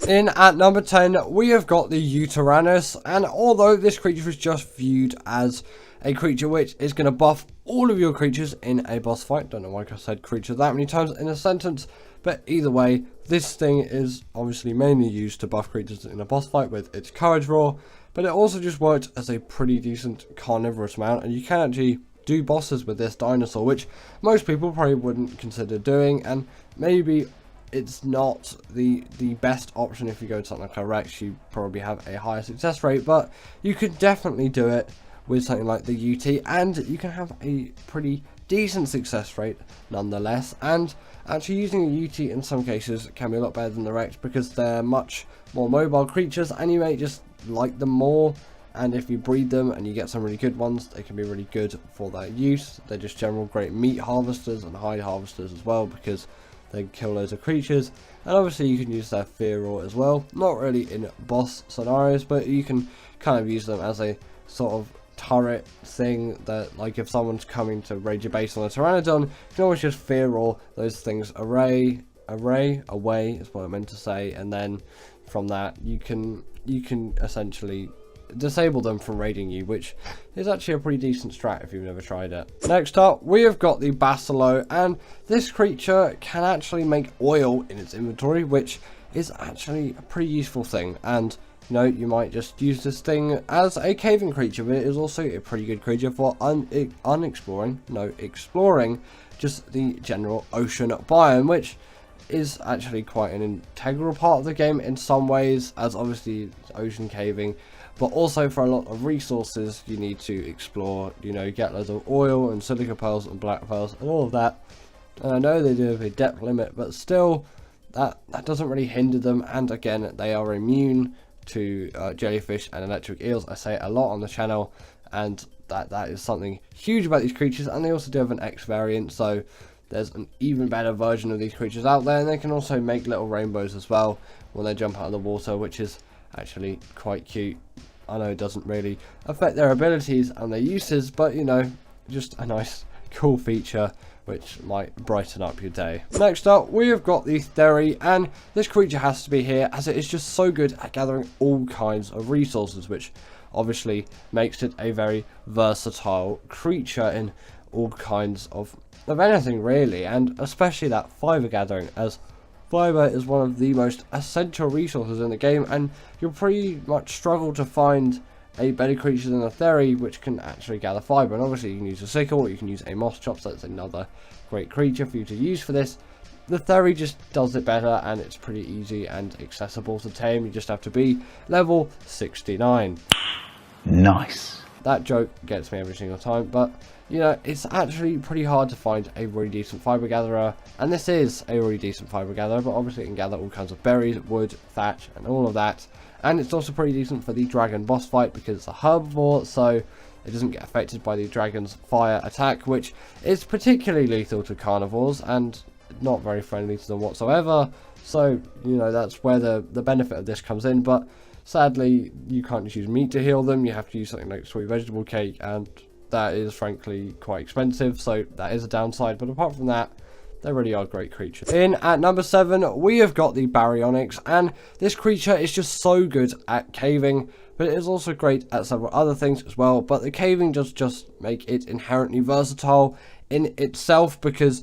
In at number 10, we have got the Uranus, and although this creature is just viewed as a creature which is going to buff all of your creatures in a boss fight, don't know why I said creature that many times in a sentence, but either way, this thing is obviously mainly used to buff creatures in a boss fight with its courage roar, but it also just works as a pretty decent carnivorous mount, and you can actually do bosses with this dinosaur, which most people probably wouldn't consider doing, and maybe it's not the best option. If you go to something like a Rex, you probably have a higher success rate, but you could definitely do it with something like the UT, and you can have a pretty decent success rate nonetheless. And actually using a UT in some cases can be a lot better than the Rex because they're much more mobile creatures and you may just like them more, and if you breed them and you get some really good ones, they can be really good for that use. They're just general great meat harvesters and hide harvesters as well because they kill loads of creatures, and obviously you can use their fear roar as well, not really in boss scenarios, but you can kind of use them as a sort of turret thing that, like, if someone's coming to raid your base on a Pteranodon, you can always just fear roar those things away is what I meant to say, and then from that you can essentially disable them from raiding you, which is actually a pretty decent strat if you've never tried it. Next up, we have got the Baselo, and this creature can actually make oil in its inventory, which is actually a pretty useful thing. And you know, you might just use this thing as a caving creature, but it is also a pretty good creature for exploring just the general ocean biome, which is actually quite an integral part of the game in some ways, as obviously it's ocean caving, but also for a lot of resources you need to explore, you know, get loads of oil and silica pearls and black pearls and all of that. And I know they do have a depth limit, but still that doesn't really hinder them, and again they are immune to jellyfish and electric eels. I say it a lot on the channel, and that is something huge about these creatures. And they also do have an X variant, so there's an even better version of these creatures out there, and they can also make little rainbows as well when they jump out of the water, which is actually quite cute. I know it doesn't really affect their abilities and their uses, but you know, just a nice cool feature which might brighten up your day. Next up, we have got the Thea, and this creature has to be here as it is just so good at gathering all kinds of resources, which obviously makes it a very versatile creature in all kinds of anything really, and especially that fiber gathering, as fiber is one of the most essential resources in the game, and you'll pretty much struggle to find a better creature than a Thea which can actually gather fiber. And obviously you can use a sickle, or you can use a moss chop, so that's another great creature for you to use for this. The Thea just does it better, and it's pretty easy and accessible to tame. You just have to be level 69. Nice. That joke gets me every single time, but you know, it's actually pretty hard to find a really decent fiber gatherer, and this is a really decent fiber gatherer, but obviously it can gather all kinds of berries, wood, thatch, and all of that. And it's also pretty decent for the dragon boss fight because it's a herbivore, so it doesn't get affected by the dragon's fire attack, which is particularly lethal to carnivores and not very friendly to them whatsoever. So you know, that's where the benefit of this comes in, but sadly you can't just use meat to heal them. You have to use something like sweet vegetable cake, and that is frankly quite expensive, so that is a downside. But apart from that, they really are great creatures. In at number 7, we have got the Bionic, and this creature is just so good at caving, but it is also great at several other things as well. But the caving does just make it inherently versatile in itself, because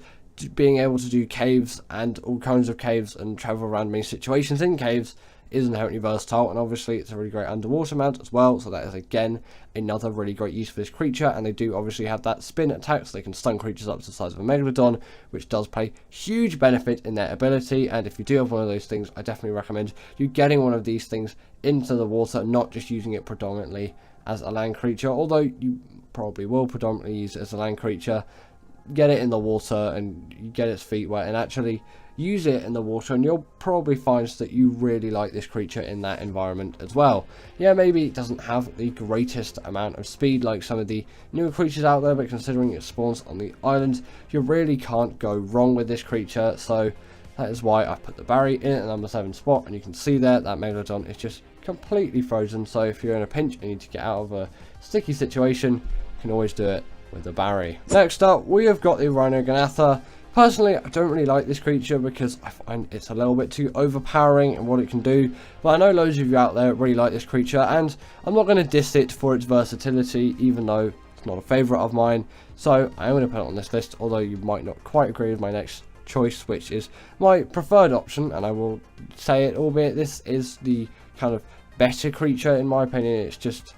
being able to do caves and all kinds of caves and travel around many situations in caves is inherently versatile, and obviously it's a really great underwater mount as well, so that is again another really great use for this creature. And they do obviously have that spin attack, so they can stun creatures up to the size of a Megalodon, which does play huge benefit in their ability. And if you do have one of those things, I definitely recommend you getting one of these things into the water, not just using it predominantly as a land creature, although you probably will predominantly use it as a land creature. Get it in the water and you get its feet wet and actually use it in the water, and you'll probably find that you really like this creature in that environment as well. Yeah, maybe it doesn't have the greatest amount of speed like some of the newer creatures out there, but considering it spawns on the island, you really can't go wrong with this creature. So that is why I put the Barry in at the number 7 spot, and you can see there that Megalodon is just completely frozen. So if you're in a pinch and need to get out of a sticky situation, you can always do it with the Barry. Next up, we have got the Rhinogatha. Personally, I don't really like this creature because I find it's a little bit too overpowering in what it can do, but I know loads of you out there really like this creature, and I'm not going to diss it for its versatility, even though it's not a favourite of mine. So I am going to put it on this list, although you might not quite agree with my next choice, which is my preferred option, and I will say it, albeit this is the kind of better creature in my opinion. It's just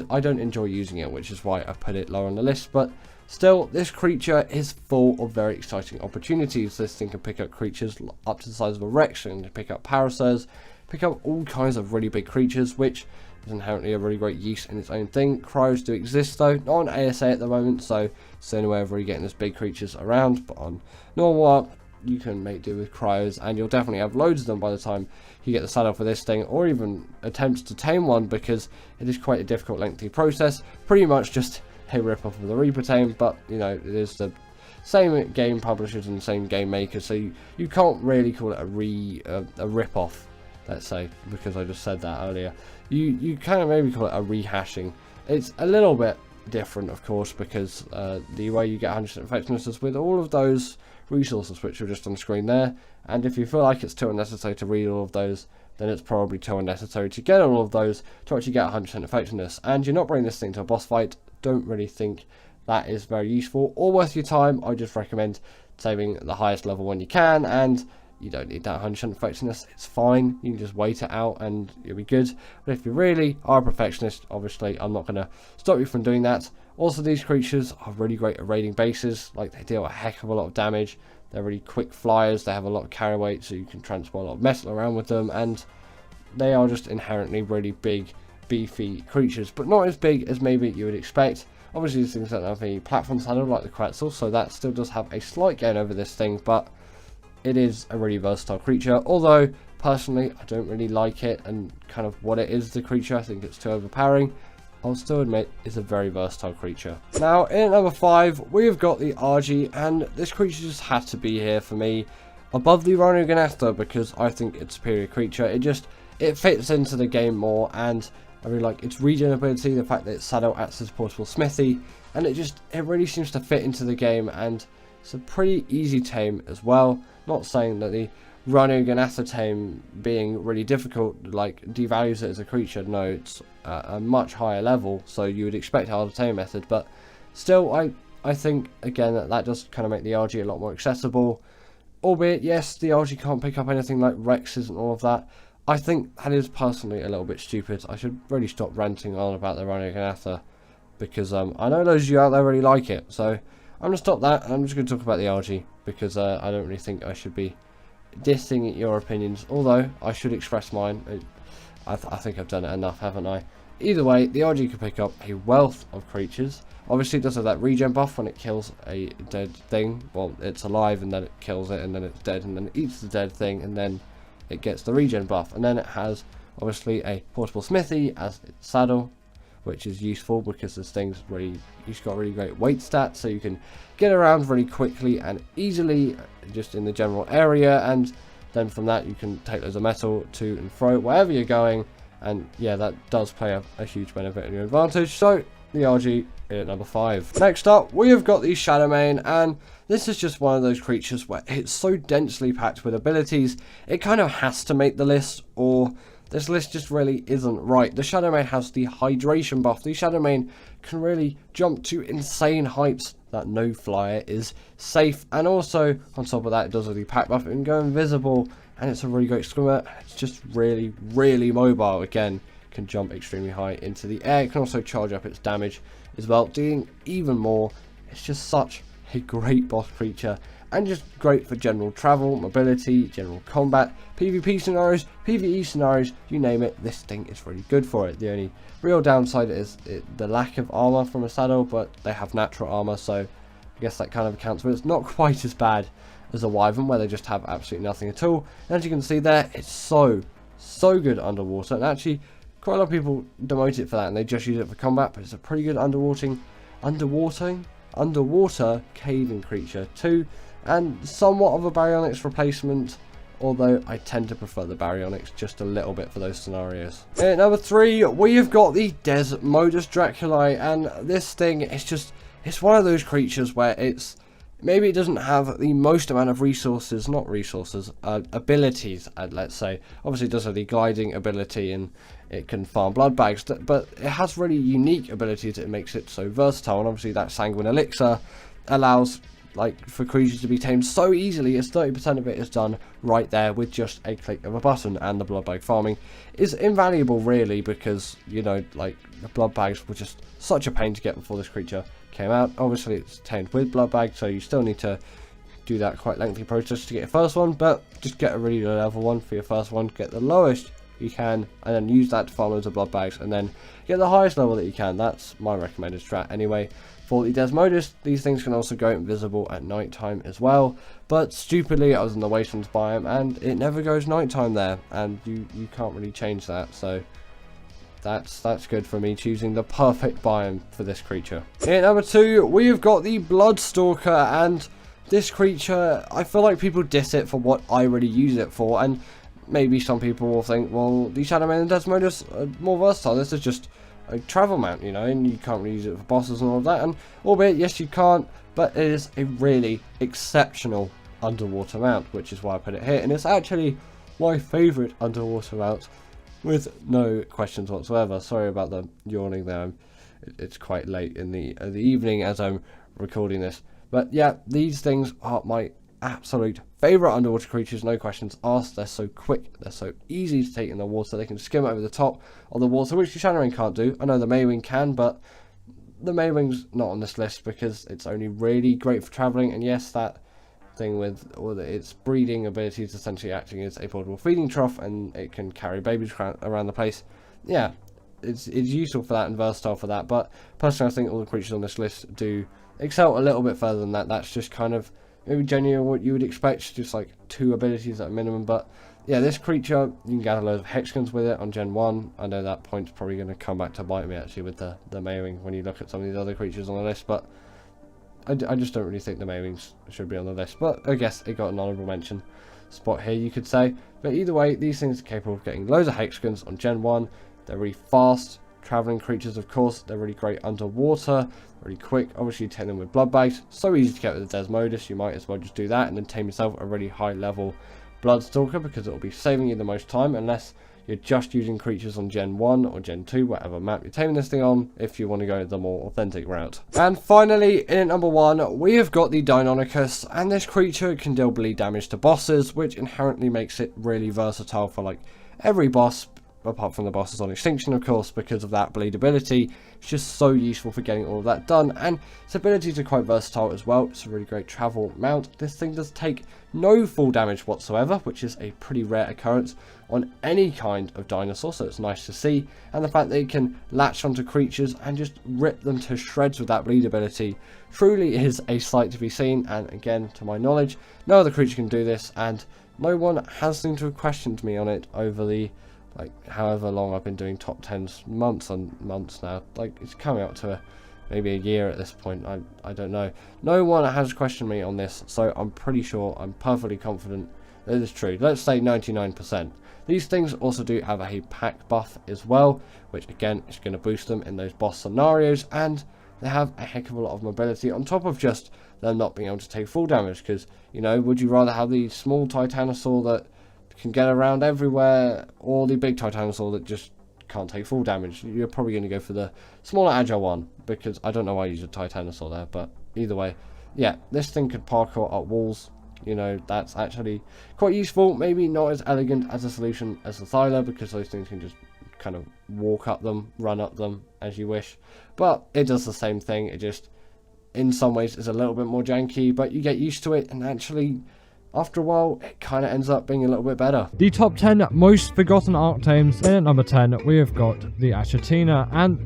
I don't enjoy using it, which is why I put it lower on the list. But still, this creature is full of very exciting opportunities. This thing can pick up creatures up to the size of a Rex, and pick up Parasaurs, pick up all kinds of really big creatures, which is inherently a really great use in its own thing. Cryos do exist though, not on ASA at the moment, so it's the only way of really getting those big creatures around. But on normal Ark, you can make do with Cryos, and you'll definitely have loads of them by the time you get the saddle for this thing, or even attempt to tame one, because it is quite a difficult, lengthy process. Pretty much just a rip-off of the Reaper Tame, but you know, it is the same game publishers and the same game makers, so you can't really call it a rip-off, let's say, because I just said that earlier. You kind of maybe call it a rehashing. It's a little bit different, of course, because the way you get 100% effectiveness is with all of those resources which are just on screen there, and if you feel like it's too unnecessary to read all of those, then it's probably too unnecessary to get all of those to actually get 100% effectiveness. And you're not bringing this thing to a boss fight. Don't really think that is very useful or worth your time. I just recommend saving the highest level when you can, and you don't need that 100% effectiveness. It's fine, you can just wait it out and you'll be good. But if you really are a perfectionist, obviously I'm not going to stop you from doing that. Also, these creatures are really great at raiding bases. Like, they deal a heck of a lot of damage. They're really quick flyers, they have a lot of carry weight, so you can transport a lot of metal around with them, and they are just inherently really big, beefy creatures, but not as big as maybe you would expect. Obviously, these things don't have a platform saddle like the Quetzal, so that still does have a slight gain over this thing, but it is a really versatile creature. Although, personally, I don't really like it, and kind of what it is, the creature, I think it's too overpowering. I'll still admit it's a very versatile creature. Now, in at number 5, we've got the RG, and this creature just had to be here for me above the Rhinogatha, because I think it's a superior creature. It fits into the game more, and I really like its regen ability, the fact that its saddle acts as portable smithy, and it really seems to fit into the game, and it's a pretty easy tame as well. Not saying that the Rhinogatha tame being really difficult like devalues it as a creature. No, it's a much higher level, so you would expect a harder tame method, but still I think again that does kind of make the RG a lot more accessible. Albeit, yes, the RG can't pick up anything like Rexes and all of that. I think that is personally a little bit stupid. I should really stop ranting on about the Rhinogatha, because I know those of you out there really like it, so I'm going to stop that, and I'm just going to talk about the RG, because I don't really think I should be dissing your opinions, although I should express mine. I think I've done it enough, haven't I? Either way, the RG can pick up a wealth of creatures. Obviously, it does have that regen buff when it kills a dead thing. Well, it's alive, and then it kills it, and then it's dead, and then it eats the dead thing, and then it gets the regen buff. And then it has, obviously, a portable smithy as its saddle, which is useful because this thing's it's got really great weight stats, so you can get around really quickly and easily just in the general area, and then from that you can take loads of metal to and fro wherever you're going, and yeah, that does play a huge benefit in your advantage. So the RG at number 5. Next up, we have got the Shadowmane, and this is just one of those creatures where it's so densely packed with abilities, it kind of has to make the list, or this list just really isn't right. The Shadowmane has the hydration buff. The Shadowmane can really jump to insane heights that no flyer is safe, and also on top of that, it does have the pack buff and go invisible, and it's a really great swimmer. It's just really, really mobile. Again, can jump extremely high into the air. It can also charge up its damage as well, doing even more. It's just such a great boss creature, and just great for general travel, mobility, general combat, PvP scenarios, PvE scenarios, you name it, this thing is really good for it. The only real downside is the lack of armor from a saddle, but they have natural armor, so I guess that kind of accounts for it. It's not quite as bad as a Wyvern, where they just have absolutely nothing at all. And as you can see there, it's so good underwater, and actually quite a lot of people demote it for that, and they just use it for combat, but it's a pretty good underwater caving creature too, and somewhat of a Baryonyx replacement, although I tend to prefer the Baryonyx just a little bit for those scenarios. At number 3, we have got the Desmodus Draculae, and this thing is it's one of those creatures where it's maybe it doesn't have the most amount of resources, not resources, abilities, let's say. Obviously it does have the gliding ability and it can farm blood bags, but it has really unique abilities that makes it so versatile. And obviously that sanguine elixir allows for creatures to be tamed so easily, as 30% of it is done right there with just a click of a button. And the blood bag farming is invaluable really, because the blood bags were just such a pain to get before this creature came out. Obviously it's tamed with blood bag, so you still need to do that quite lengthy process to get your first one, but just get a really low level one for your first one, get the lowest you can, and then use that to farm loads of blood bags, and then get the highest level that you can. That's my recommended strat anyway. For the Desmodus, these things can also go invisible at night time as well, but stupidly I was in the Wastelands biome and it never goes nighttime there, and you can't really change that, so that's good for me choosing the perfect biome for this creature. In number 2, we've got the Blood Stalker, and this creature, I feel like people diss it for what I really use it for, and maybe some people will think, well, the Shadowman and Desmodus are more versatile, this is just a travel mount, and you can't really use it for bosses and all of that, and albeit, yes you can't, but it is a really exceptional underwater mount, which is why I put it here, and it's actually my favourite underwater mount, with no questions whatsoever. Sorry about the yawning there, it's quite late in the evening as I'm recording this, but yeah, these things are my absolute favourite underwater creatures, no questions asked. They're so quick, they're so easy to take in the water, they can skim over the top of the water, which the Shadowman can't do. I know the Maywing can, but the Maywing's not on this list because it's only really great for travelling, and yes, that thing with its breeding abilities essentially acting as a portable feeding trough, and it can carry babies around the place. Yeah, it's useful for that and versatile for that, but personally I think all the creatures on this list do excel a little bit further than that. That's just kind of maybe genuinely what you would expect, just 2 abilities at a minimum. But yeah, this creature, you can gather loads of hexagons with it on Gen 1. I know that point's probably going to come back to bite me actually with the Maywing when you look at some of these other creatures on the list, but I just don't really think the Maywings should be on the list. But I guess it got an honourable mention spot here, you could say. But either way, these things are capable of getting loads of hexagons on Gen 1. They're really fast travelling creatures, of course. They're really great underwater, really quick. Obviously you take them with blood bags, so easy to get with the Desmodus, you might as well just do that and then tame yourself a really high level Blood Stalker, because it will be saving you the most time, unless you're just using creatures on Gen 1 or Gen 2, whatever map you're taming this thing on, if you want to go the more authentic route. And finally, in at number 1, we have got the Deinonychus, and this creature can deal bleed damage to bosses, which inherently makes it really versatile for every boss, apart from the bosses on Extinction, of course, because of that bleed ability. It's just so useful for getting all of that done, and its abilities are quite versatile as well. It's a really great travel mount. This thing does take no full damage whatsoever, which is a pretty rare occurrence on any kind of dinosaur, so it's nice to see. And the fact that it can latch onto creatures and just rip them to shreds with that bleed ability truly is a sight to be seen, and again, to my knowledge, no other creature can do this, and no one has seemed to have questioned me on it over the however long I've been doing top 10s, months and months now. It's coming up to maybe a year at this point. I don't know. No one has questioned me on this, so I'm pretty sure, I'm perfectly confident that it's true. Let's say 99%. These things also do have a pack buff as well, which again is going to boost them in those boss scenarios, and they have a heck of a lot of mobility on top of just them not being able to take full damage, because, would you rather have the small Titanosaur that can get around everywhere, or the big Titanosaur that just can't take full damage? You're probably going to go for the smaller agile one, because I don't know why I use a Titanosaur there, but either way, yeah, this thing could parkour up walls. That's actually quite useful. Maybe not as elegant as a solution as the Thyla, because those things can just kind of walk up them, run up them as you wish, but it does the same thing. It just in some ways is a little bit more janky, but you get used to it, and actually after a while, it kind of ends up being a little bit better. The top 10 most forgotten Ark Tames. In at number 10, we have got the Achatina, and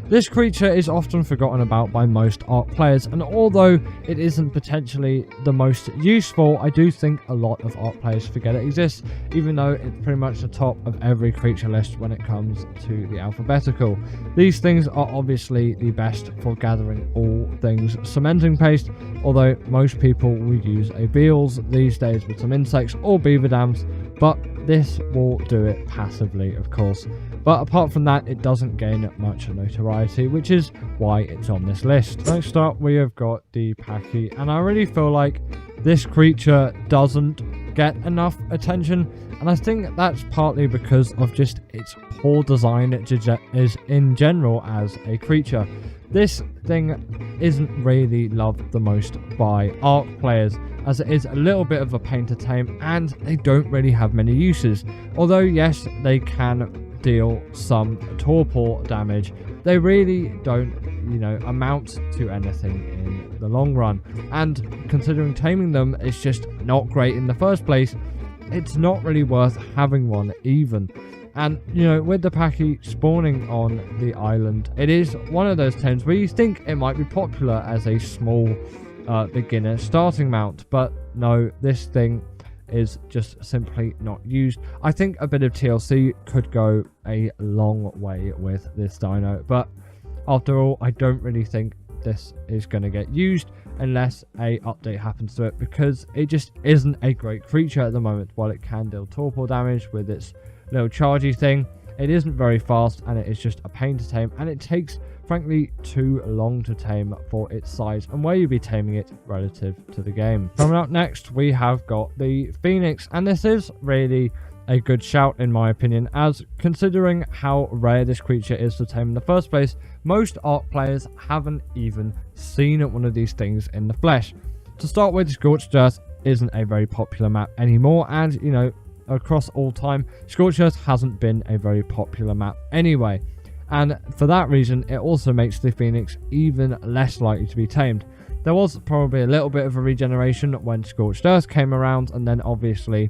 this creature is often forgotten about by most Ark players, and although it isn't potentially the most useful, I do think a lot of Ark players forget it exists, even though it's pretty much the top of every creature list when it comes to the alphabetical. These things are obviously the best for gathering all things cementing paste, although most people will use a Beals these days with some insects or beaver dams, but this will do it passively, of course. But apart from that, it doesn't gain much notoriety, which is why it's on this list. Next up, we have got the Packy, and I really feel like this creature doesn't get enough attention, and I think that's partly because of just its poor design is in general as a creature. This thing isn't really loved the most by Ark players, as it is a little bit of a pain to tame and they don't really have many uses. Although yes, they can deal some torpor damage, they really don't, amount to anything in the long run. And considering taming them is just not great in the first place, it's not really worth having one even. And, with the Packy spawning on the island, it is one of those tames where you think it might be popular as a small beginner starting mount. But no, this thing is just simply not used. I think a bit of TLC could go a long way with this dino. But after all, I don't really think this is going to get used unless a update happens to it, because it just isn't a great creature at the moment. While it can deal torpor damage with its little chargy thing, it isn't very fast and it is just a pain to tame, and it takes frankly too long to tame for its size and where you'd be taming it relative to the game. Coming up next, we have got the Phoenix, and this is really a good shout in my opinion, as considering how rare this creature is to tame in the first place, most Ark players haven't even seen one of these things in the flesh. To start with, Scorched Earth isn't a very popular map anymore, and across all time, Scorched Earth hasn't been a very popular map anyway, and for that reason it also makes the Phoenix even less likely to be tamed. There was probably a little bit of a regeneration when Scorched Earth came around, and then obviously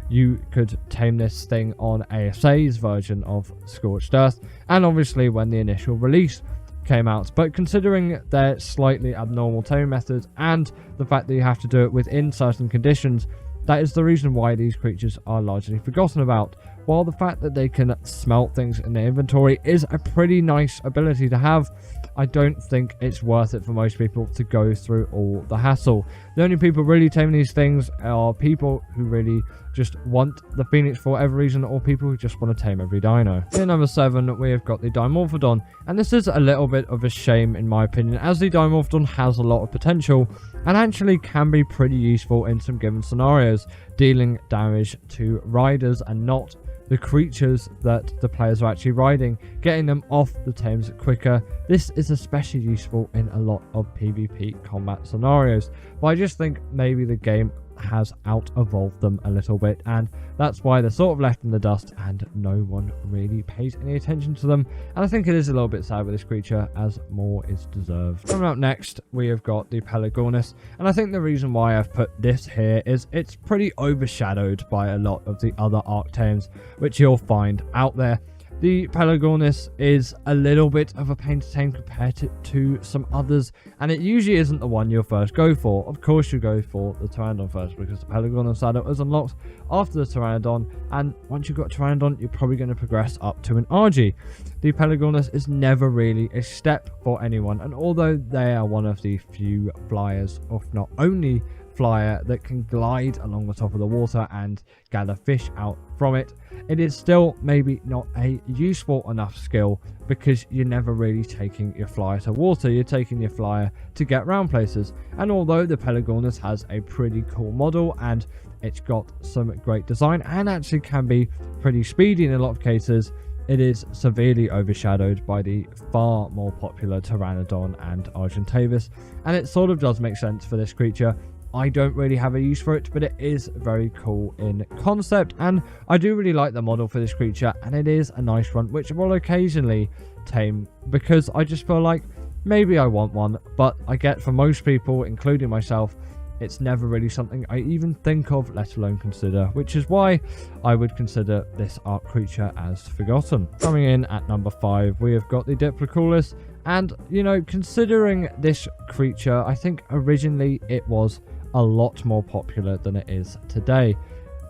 you could tame this thing on ASA's version of Scorched Earth, and obviously when the initial release came out. But considering their slightly abnormal taming methods and the fact that you have to do it within certain conditions, that is the reason why these creatures are largely forgotten about. While the fact that they can smelt things in their inventory is a pretty nice ability to have, I don't think it's worth it for most people to go through all the hassle. The only people really taming these things are people who really just want the Phoenix for whatever reason, or people who just want to tame every dino. In number 7, we have got the Dimorphodon, and this is a little bit of a shame in my opinion, as the Dimorphodon has a lot of potential and actually can be pretty useful in some given scenarios, dealing damage to riders and not the creatures that the players are actually riding, getting them off the tames quicker. This is especially useful in a lot of PvP combat scenarios, but I just think maybe the game has out-evolved them a little bit, and that's why they're sort of left in the dust and no one really pays any attention to them. And I think it is a little bit sad with this creature, as more is deserved. Coming up next, we have got the Pelorus, and I think the reason why I've put this here is it's pretty overshadowed by a lot of the other Ark Tames which you'll find out there. The Pelorus is a little bit of a pain to tame compared to some others, and it usually isn't the one you'll first go for. Of course you go for the Pteranodon first, because the Pelorus saddle is unlocked after the Pteranodon, and once you've got Pteranodon, you're probably going to progress up to an RG. The Pelorus is never really a step for anyone, and although they are one of the few flyers, if not only flyer, that can glide along the top of the water and gather fish out from it, it is still maybe not a useful enough skill, because you're never really taking your flyer to water, you're taking your flyer to get around places. And although the Pelorus has a pretty cool model and it's got some great design and actually can be pretty speedy in a lot of cases, it is severely overshadowed by the far more popular Pteranodon and Argentavis, and it sort of does make sense for this creature. I don't really have a use for it, but it is very cool in concept, and I do really like the model for this creature, and it is a nice one which will occasionally tame, because I just feel like maybe I want one, but I get for most people, including myself, it's never really something I even think of, let alone consider, which is why I would consider this Ark creature as forgotten. Coming in at number 5, we have got the Diplodocus, and considering this creature, I think originally it was a lot more popular than it is today.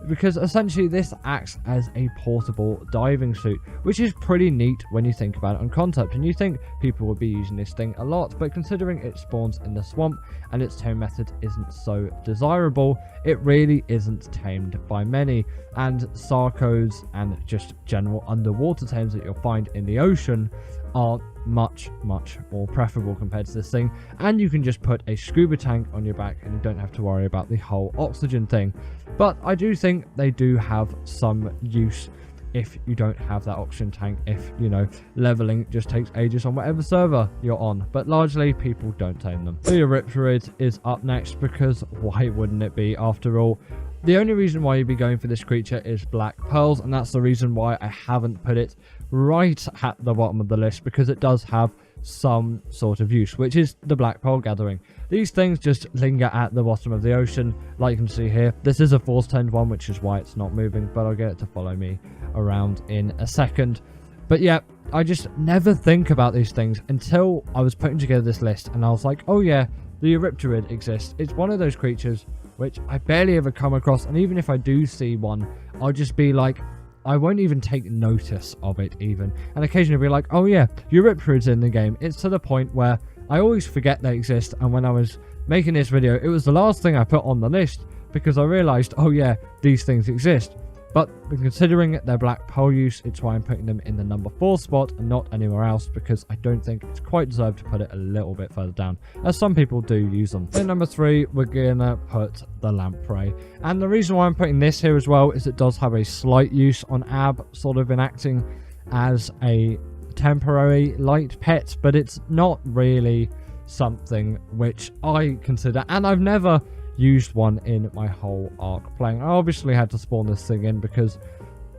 because essentially this acts as a portable diving suit, which is pretty neat when you think about it on concept, and you think people would be using this thing a lot, but considering it spawns in the swamp and its tame method isn't so desirable, it really isn't tamed by many, and Sarcos and just general underwater tames that you'll find in the ocean are much more preferable compared to this thing, and you can just put a scuba tank on your back and you don't have to worry about the whole oxygen thing. But I do think they do have some use if you don't have that oxygen tank, if, you know, leveling just takes ages on whatever server you're on, but largely people don't tame them. The Riptide is up next, because why wouldn't it be? After all, the only reason why you'd be going for this creature is black pearls, and that's the reason why I haven't put it right at the bottom of the list, because it does have some sort of use, which is the black pearl gathering. These things just linger at the bottom of the ocean, like you can see here. This is a force tamed one, which is why it's not moving, but I'll get it to follow me around in a second. But yeah, I just never think about these things until I was putting together this list, and I was like, oh yeah, the Riptide exists. It's one of those creatures which I barely ever come across, and even if I do see one, I'll just be like, I won't even take notice of it even, and occasionally be like, oh yeah, Riptide's in the game. It's to the point where I always forget they exist, and when I was making this video, it was the last thing I put on the list, because I realized, oh yeah, these things exist. But considering their black pearl use, it's why I'm putting them in the number 4 spot and not anywhere else, because I don't think it's quite deserved to put it a little bit further down, as some people do use them. In number 3, we're gonna put the Lamppre. And the reason why I'm putting this here as well is it does have a slight use on Ab, sort of enacting as a temporary light pet, but it's not really something which I consider, and I've never used one in my whole Ark playing. I obviously had to spawn this thing in because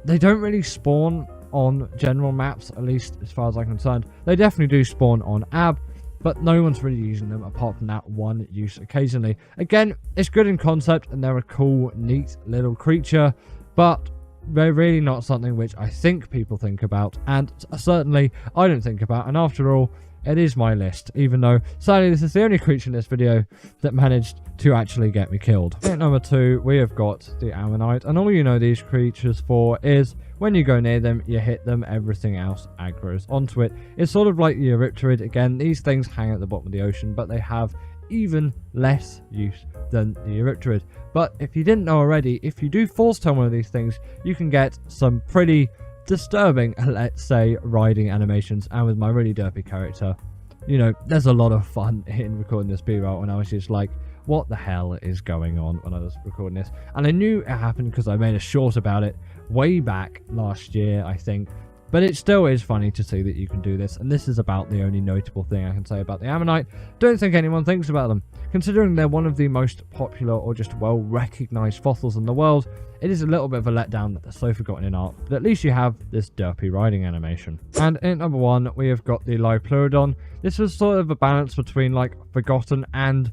they don't really spawn on general maps, at least as far as I'm concerned. They definitely do spawn on Ab, but no one's really using them apart from that one use occasionally. Again, it's good in concept and they're a cool, neat little creature, but they're really not something which I think people think about, and certainly I don't think about. And after all, it is my list, even though sadly this is the only creature in this video that managed to actually get me killed. At number 2, we have got the Ammonite, and all you know these creatures for is when you go near them, you hit them, everything else aggroes onto it. It's sort of like the Riptide. Again, these things hang at the bottom of the ocean, but they have even less use than the Riptide. But if you didn't know already, if you do force tame one of these things, you can get some pretty disturbing, let's say, riding animations. And with my really derpy character, you know, there's a lot of fun in recording this B-roll, and I was just like, what the hell is going on when I was recording this? And I knew it happened because I made a short about it way back last year, I think. But it still is funny to see that you can do this, and this is about the only notable thing I can say about the Ammonite. Don't think anyone thinks about them. Considering they're one of the most popular or just well-recognised fossils in the world, it is a little bit of a letdown that they're so forgotten in art, but at least you have this derpy riding animation. And in number 1, we have got the LiPlon. This was sort of a balance between, like, forgotten and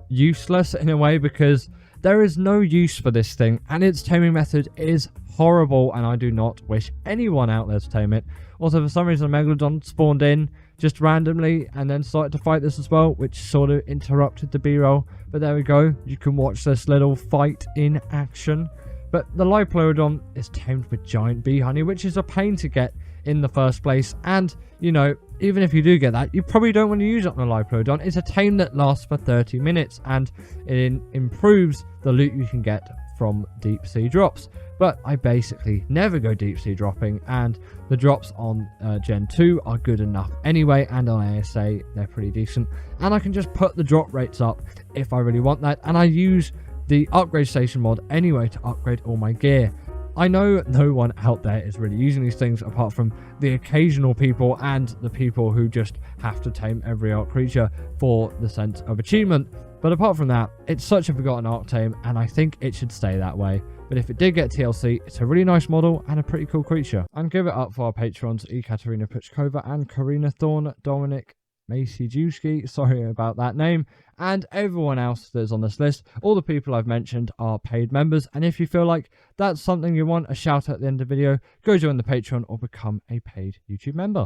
useless in a way, because there is no use for this thing, and its taming method is horrible, and I do not wish anyone out there to tame it. Also, for some reason, a Megalodon spawned in just randomly and then started to fight this as well, which sort of interrupted the B-roll. But there we go, you can watch this little fight in action. But the LiPlon is tamed with giant bee honey, which is a pain to get in the first place. And, you know, even if you do get that, you probably don't want to use it on a LiPlon. It's a tame that lasts for 30 minutes, and it improves the loot you can get from deep sea drops. But I basically never go deep sea dropping, and the drops on Gen 2 are good enough anyway, and on ASA they're pretty decent, and I can just put the drop rates up if I really want that, and I use the upgrade station mod anyway to upgrade all my gear. I know no one out there is really using these things apart from the occasional people and the people who just have to tame every Ark creature for the sense of achievement. But apart from that, it's such a forgotten Ark tame, and I think it should stay that way. But if it did get TLC, it's a really nice model and a pretty cool creature. And give it up for our patrons, Ekaterina Puchkova and Karina Thorne, Dominic Macy-Juski, sorry about that name, and everyone else that's on this list. All the people I've mentioned are paid members, and if you feel like that's something you want a shout out at the end of the video, go join the Patreon or become a paid YouTube member.